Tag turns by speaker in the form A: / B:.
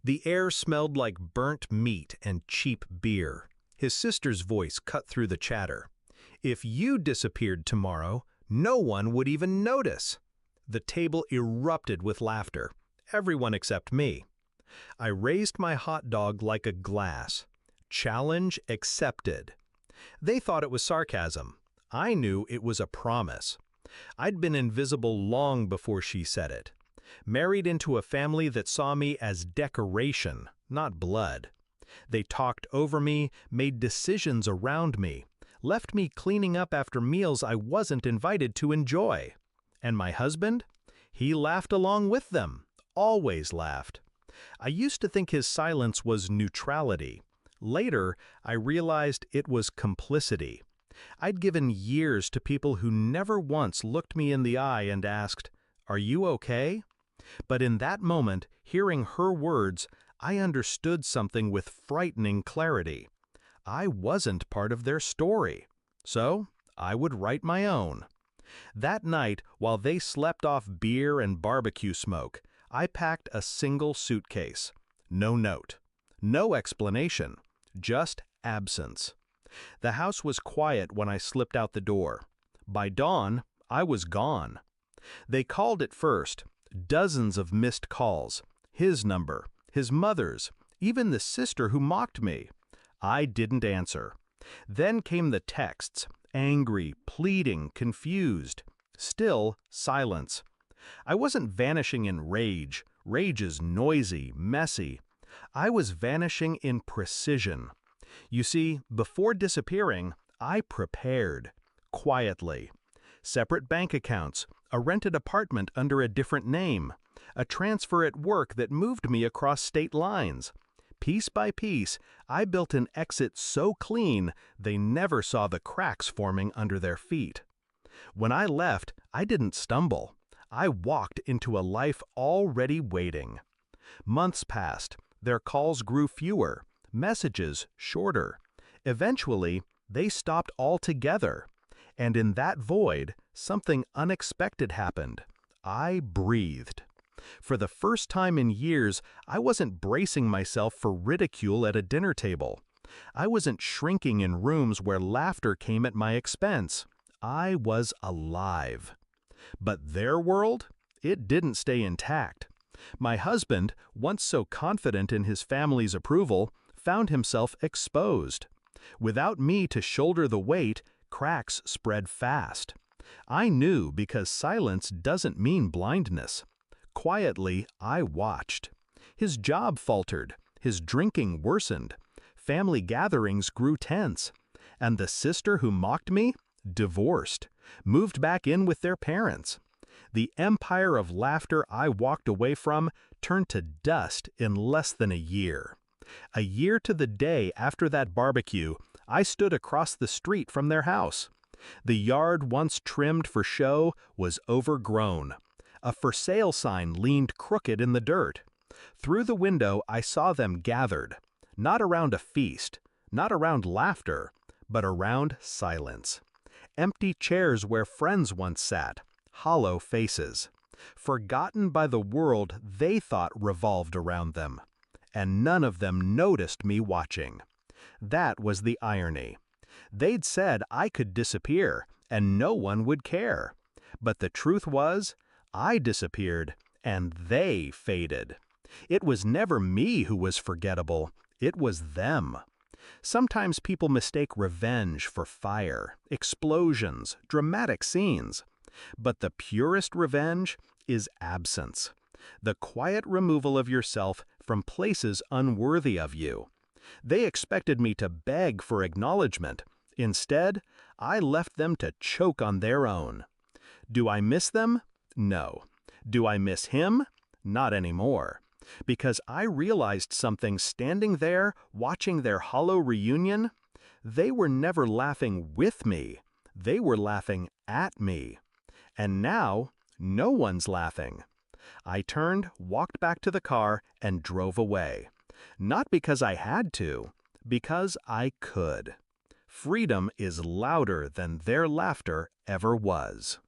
A: The air smelled like burnt meat and cheap beer. His sister's voice cut through the chatter. If you disappeared tomorrow, no one would even notice. The table erupted with laughter, everyone except me. I raised my hot dog like a glass. Challenge accepted. They thought it was sarcasm. I knew it was a promise. I'd been invisible long before she said it. Married into a family that saw me as decoration, not blood. They talked over me, made decisions around me, left me cleaning up after meals I wasn't invited to enjoy. And my husband? He laughed along with them, always laughed. I used to think his silence was neutrality. Later, I realized it was complicity. I'd given years to people who never once looked me in the eye and asked, "Are you okay?" But in that moment, hearing her words, I understood something with frightening clarity. I wasn't part of their story. So, I would write my own. That night, while they slept off beer and barbecue smoke, I packed a single suitcase. No note. No explanation. Just absence. The house was quiet when I slipped out the door. By dawn, I was gone. They called at first. Dozens of missed calls. His number, his mother's, even the sister who mocked me. I didn't answer. Then came the texts, angry, pleading, confused. Still silence. I wasn't vanishing in rage. Rage is noisy, messy. I was vanishing in precision. You see, before disappearing, I prepared. Quietly. Separate bank accounts, a rented apartment under a different name, a transfer at work that moved me across state lines. Piece by piece, I built an exit so clean they never saw the cracks forming under their feet. When I left, I didn't stumble. I walked into a life already waiting. Months passed. Their calls grew fewer, messages shorter. Eventually, they stopped altogether. And in that void, something unexpected happened. I breathed. For the first time in years, I wasn't bracing myself for ridicule at a dinner table. I wasn't shrinking in rooms where laughter came at my expense. I was alive. But their world? It didn't stay intact. My husband, once so confident in his family's approval, found himself exposed. Without me to shoulder the weight, cracks spread fast. I knew because silence doesn't mean blindness. Quietly, I watched. His job faltered. His drinking worsened. Family gatherings grew tense. And the sister who mocked me? Divorced. Moved back in with their parents. The empire of laughter I walked away from turned to dust in less than a year. A year to the day after that barbecue, I stood across the street from their house. The yard once trimmed for show was overgrown. A for sale sign leaned crooked in the dirt. Through the window I saw them gathered, not around a feast, not around laughter, but around silence. Empty chairs where friends once sat, hollow faces. Forgotten by the world they thought revolved around them. And none of them noticed me watching. That was the irony. They'd said I could disappear, and no one would care. But the truth was, I disappeared, and they faded. It was never me who was forgettable, it was them. Sometimes people mistake revenge for fire, explosions, dramatic scenes. But the purest revenge is absence. The quiet removal of yourself from places unworthy of you. They expected me to beg for acknowledgement. Instead, I left them to choke on their own. Do I miss them? No. Do I miss him? Not anymore. Because I realized something standing there, watching their hollow reunion. They were never laughing with me. They were laughing at me. And now, no one's laughing. I turned, walked back to the car, and drove away. Not because I had to, because I could. Freedom is louder than their laughter ever was.